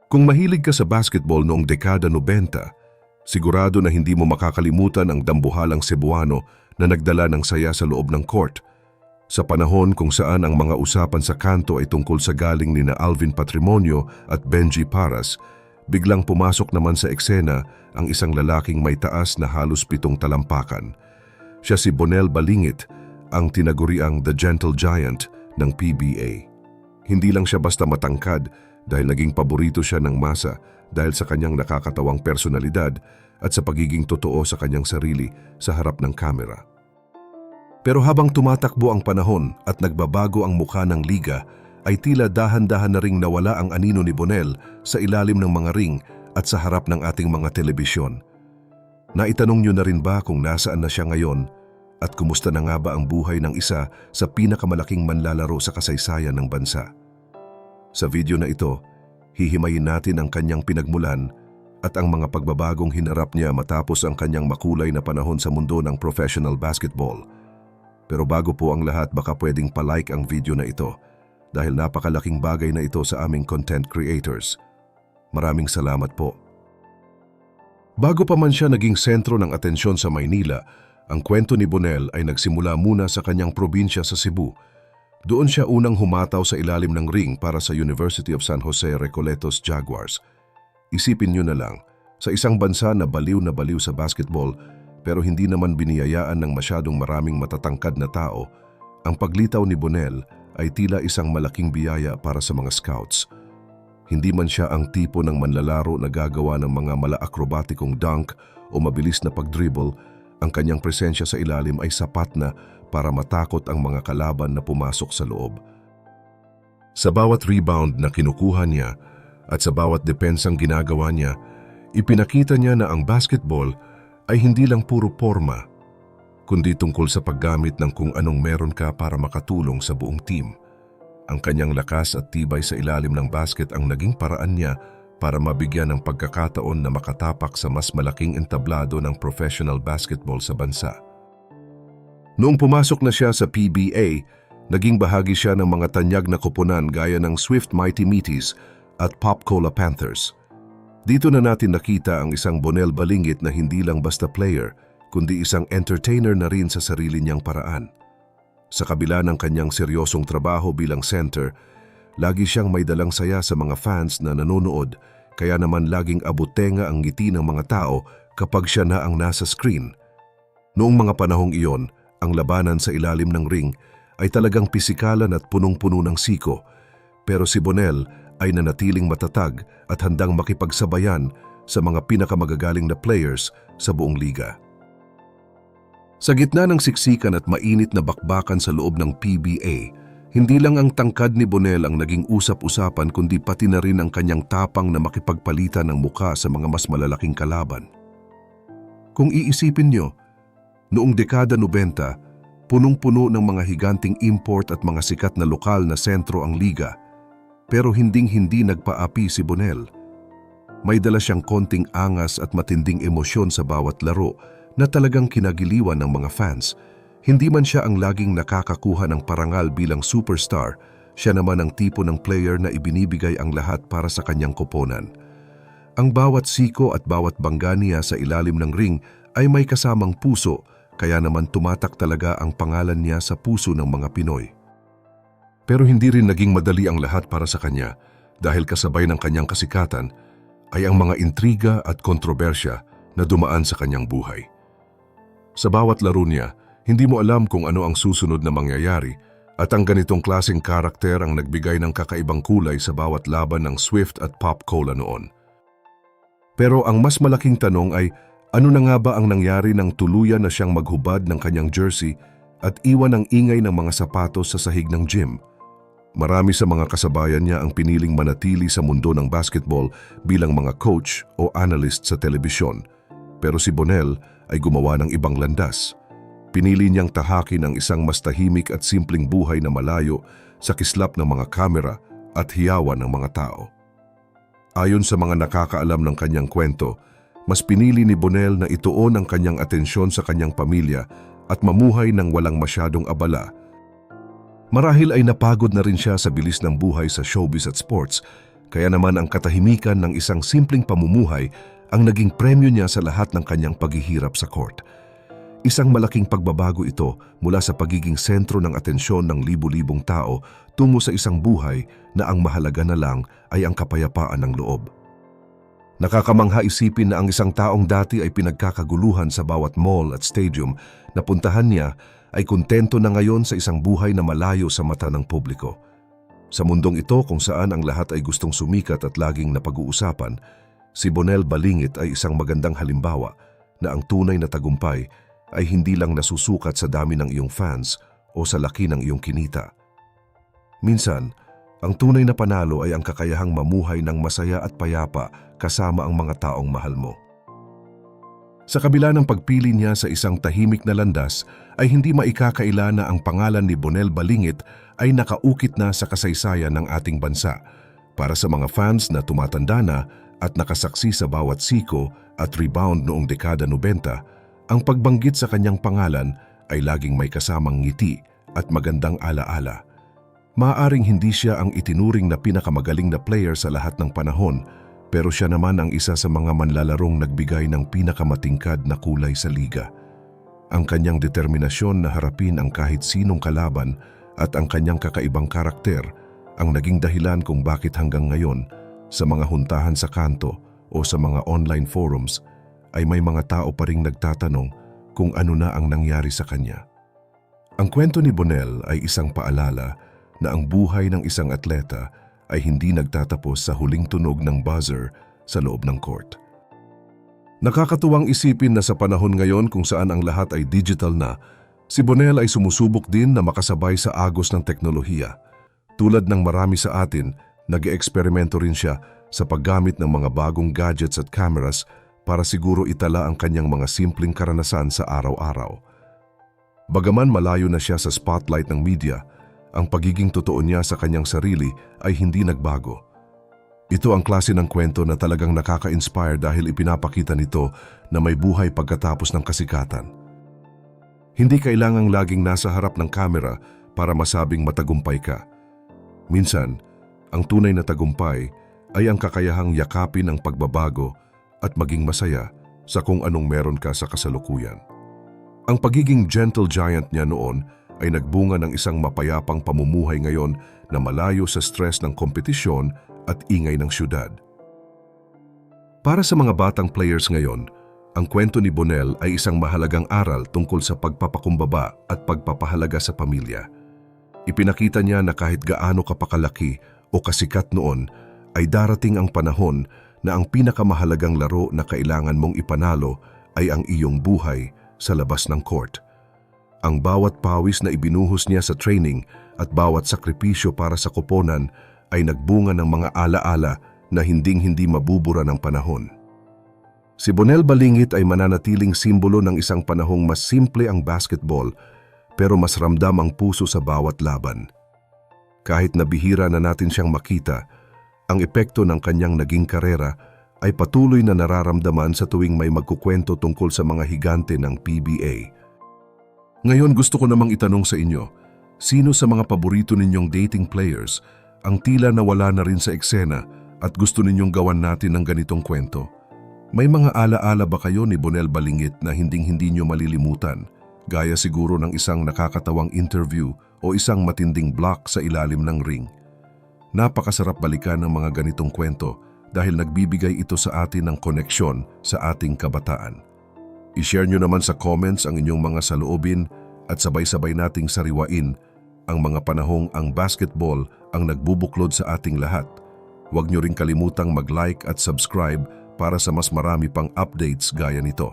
Kung mahilig ka sa basketball noong dekada 90, sigurado na hindi mo makakalimutan ang dambuhalang Cebuano na nagdala ng saya sa loob ng court. Sa panahon kung saan ang mga usapan sa kanto ay tungkol sa galing ni Alvin Patrimonio at Benji Paras, biglang pumasok naman sa eksena ang isang lalaking may taas na halos 7 talampakan. Siya si Bonel Balingit, ang tinaguriang The Gentle Giant ng PBA. Hindi lang siya basta matangkad dahil naging paborito siya ng masa dahil sa kanyang nakakatawang personalidad at sa pagiging totoo sa kanyang sarili sa harap ng kamera. Pero habang tumatakbo ang panahon at nagbabago ang mukha ng liga, ay tila dahan-dahan na ring nawala ang anino ni Bonel sa ilalim ng mga ring at sa harap ng ating mga telebisyon. Naitanong niyo na rin ba kung nasaan na siya ngayon at kumusta na nga ba ang buhay ng isa sa pinakamalaking manlalaro sa kasaysayan ng bansa? Sa video na ito, hihimayin natin ang kanyang pinagmulan at ang mga pagbabagong hinarap niya matapos ang kanyang makulay na panahon sa mundo ng professional basketball. Pero bago po ang lahat, baka pwedeng palike ang video na ito dahil napakalaking bagay na ito sa aming content creators. Maraming salamat po. Bago pa man siya naging sentro ng atensyon sa Maynila, ang kwento ni Bonel ay nagsimula muna sa kanyang probinsya sa Cebu. Doon siya unang humataw sa ilalim ng ring para sa University of San Jose Recoletos Jaguars. Isipin niyo na lang, sa isang bansa na baliw sa basketball pero hindi naman biniyayaan ng masyadong maraming matatangkad na tao, ang paglitaw ni Bonel ay tila isang malaking biyaya para sa mga scouts. Hindi man siya ang tipo ng manlalaro na gagawa ng mga mala-akrobatikong dunk o mabilis na pag-dribble, ang kanyang presensya sa ilalim ay sapat na para matakot ang mga kalaban na pumasok sa loob. Sa bawat rebound na kinukuha niya at sa bawat depensang ginagawa niya, ipinakita niya na ang basketball ay hindi lang puro porma, kundi tungkol sa paggamit ng kung anong meron ka para makatulong sa buong team. Ang kanyang lakas at tibay sa ilalim ng basket ang naging paraan niya para mabigyan ng pagkakataon na makatapak sa mas malaking entablado ng professional basketball sa bansa. Noong pumasok na siya sa PBA, naging bahagi siya ng mga tanyag na koponan gaya ng Swift Mighty Meaties at Pop Cola Panthers. Dito na natin nakita ang isang Bonel Balingit na hindi lang basta player, kundi isang entertainer na rin sa sarili niyang paraan. Sa kabila ng kanyang seryosong trabaho bilang center, lagi siyang may dalang saya sa mga fans na nanonood, kaya naman laging abutenga ang ngiti ng mga tao kapag siya na ang nasa screen. Noong mga panahong iyon, ang labanan sa ilalim ng ring ay talagang pisikalan at punong-puno ng siko, pero si Bonel ay nanatiling matatag at handang makipagsabayan sa mga pinakamagagaling na players sa buong liga. Sa gitna ng siksikan at mainit na bakbakan sa loob ng PBA, hindi lang ang tangkad ni Bonel ang naging usap-usapan kundi pati na rin ang kanyang tapang na makipagpalitan ng mukha sa mga mas malalaking kalaban. Kung iisipin nyo, noong dekada 90, punong-puno ng mga higanting import at mga sikat na lokal na sentro ang liga, pero hinding-hindi nagpaapi si Bonel. May dala siyang konting angas at matinding emosyon sa bawat laro na talagang kinagiliwan ng mga fans. Hindi man siya ang laging nakakakuha ng parangal bilang superstar, siya naman ang tipo ng player na ibinibigay ang lahat para sa kanyang koponan. Ang bawat siko at bawat bangga niya sa ilalim ng ring ay may kasamang puso, kaya naman tumatak talaga ang pangalan niya sa puso ng mga Pinoy. Pero hindi rin naging madali ang lahat para sa kanya dahil kasabay ng kanyang kasikatan ay ang mga intriga at kontrobersya na dumaan sa kanyang buhay. Sa bawat laro niya, hindi mo alam kung ano ang susunod na mangyayari at ang ganitong klaseng karakter ang nagbigay ng kakaibang kulay sa bawat laban ng Swift at Pop Cola noon. Pero ang mas malaking tanong ay ano na nga ba ang nangyari nang tuluyan na siyang maghubad ng kanyang jersey at iwan ang ingay ng mga sapatos sa sahig ng gym? Marami sa mga kasabayan niya ang piniling manatili sa mundo ng basketball bilang mga coach o analyst sa telebisyon. Pero si Bonel ay gumawa ng ibang landas. Pinili niyang tahakin ang isang mas tahimik at simpleng buhay na malayo sa kislap ng mga kamera at hiyawan ng mga tao. Ayon sa mga nakakaalam ng kanyang kwento, mas pinili ni Bonel na ituon ang kanyang atensyon sa kanyang pamilya at mamuhay ng walang masyadong abala. Marahil ay napagod na rin siya sa bilis ng buhay sa showbiz at sports, Kaya naman ang katahimikan ng isang simpleng pamumuhay ang naging premyo niya sa lahat ng kanyang paghihirap sa court. Isang malaking pagbabago ito mula sa pagiging sentro ng atensyon ng libu-libong tao tungo sa isang buhay na ang mahalaga na lang ay ang kapayapaan ng loob. Nakakamangha isipin na ang isang taong dati ay pinagkakaguluhan sa bawat mall at stadium na puntahan niya ay kontento na ngayon sa isang buhay na malayo sa mata ng publiko. Sa mundong ito kung saan ang lahat ay gustong sumikat at laging napag-uusapan, si Bonel Balingit ay isang magandang halimbawa na ang tunay na tagumpay ay hindi lang nasusukat sa dami ng iyong fans o sa laki ng iyong kinita. Minsan, ang tunay na panalo ay ang kakayahang mamuhay ng masaya at payapa kasama ang mga taong mahal mo. Sa kabila ng pagpili niya sa isang tahimik na landas, ay hindi maikakaila na ang pangalan ni Bonel Balingit ay nakaukit na sa kasaysayan ng ating bansa. Para sa mga fans na tumatanda na at nakasaksi sa bawat siko at rebound noong dekada 90, ang pagbanggit sa kanyang pangalan ay laging may kasamang ngiti at magandang alaala. Maaaring hindi siya ang itinuring na pinakamagaling na player sa lahat ng panahon, pero siya naman ang isa sa mga manlalarong nagbigay ng pinakamatingkad na kulay sa liga. Ang kanyang determinasyon na harapin ang kahit sinong kalaban at ang kanyang kakaibang karakter ang naging dahilan kung bakit hanggang ngayon sa mga huntahan sa kanto o sa mga online forums ay may mga tao pa ring nagtatanong kung ano na ang nangyari sa kanya. Ang kwento ni Bonel ay isang paalala na ang buhay ng isang atleta ay hindi nagtatapos sa huling tunog ng buzzer sa loob ng court. Nakakatuwang isipin na sa panahon ngayon kung saan ang lahat ay digital na, si Bonel ay sumusubok din na makasabay sa agos ng teknolohiya. Tulad ng marami sa atin, nag-eeksperimento rin siya sa paggamit ng mga bagong gadgets at cameras para siguro itala ang kanyang mga simpleng karanasan sa araw-araw. Bagaman malayo na siya sa spotlight ng media, ang pagiging totoo niya sa kanyang sarili ay hindi nagbago. Ito ang klase ng kwento na talagang nakaka-inspire dahil ipinapakita nito na may buhay pagkatapos ng kasikatan. Hindi kailangang laging nasa harap ng kamera para masabing matagumpay ka. Minsan, ang tunay na tagumpay ay ang kakayahang yakapin ang pagbabago at maging masaya sa kung anong meron ka sa kasalukuyan. Ang pagiging gentle giant niya noon ay nagbunga ng isang mapayapang pamumuhay ngayon na malayo sa stress ng kompetisyon at ingay ng syudad. Para sa mga batang players ngayon, ang kwento ni Bonel ay isang mahalagang aral tungkol sa pagpapakumbaba at pagpapahalaga sa pamilya. Ipinakita niya na kahit gaano ka pakalaki o kasikat noon, ay darating ang panahon na ang pinakamahalagang laro na kailangan mong ipanalo ay ang iyong buhay sa labas ng court. Ang bawat pawis na ibinuhos niya sa training at bawat sakripisyo para sa koponan ay nagbunga ng mga alaala na hinding-hindi mabubura ng panahon. Si Bonel Balingit ay mananatiling simbolo ng isang panahong mas simple ang basketball pero mas ramdam ang puso sa bawat laban. Kahit na bihira na natin siyang makita, ang epekto ng kanyang naging karera ay patuloy na nararamdaman sa tuwing may magkukwento tungkol sa mga higante ng PBA. Ngayon gusto ko namang itanong sa inyo, sino sa mga paborito ninyong dating players ang tila nawala na rin sa eksena at gusto ninyong gawan natin ng ganitong kwento? May mga alaala ba kayo ni Bonel Balingit na hinding-hindi nyo malilimutan, gaya siguro ng isang nakakatawang interview o isang matinding block sa ilalim ng ring? Napakasarap balikan ng mga ganitong kwento dahil nagbibigay ito sa atin ng koneksyon sa ating kabataan. I-share nyo naman sa comments ang inyong mga saloobin at sabay-sabay nating sariwain ang mga panahong ang basketball ang nagbubuklod sa ating lahat. Huwag nyo ring kalimutang mag-like at subscribe para sa mas marami pang updates gaya nito.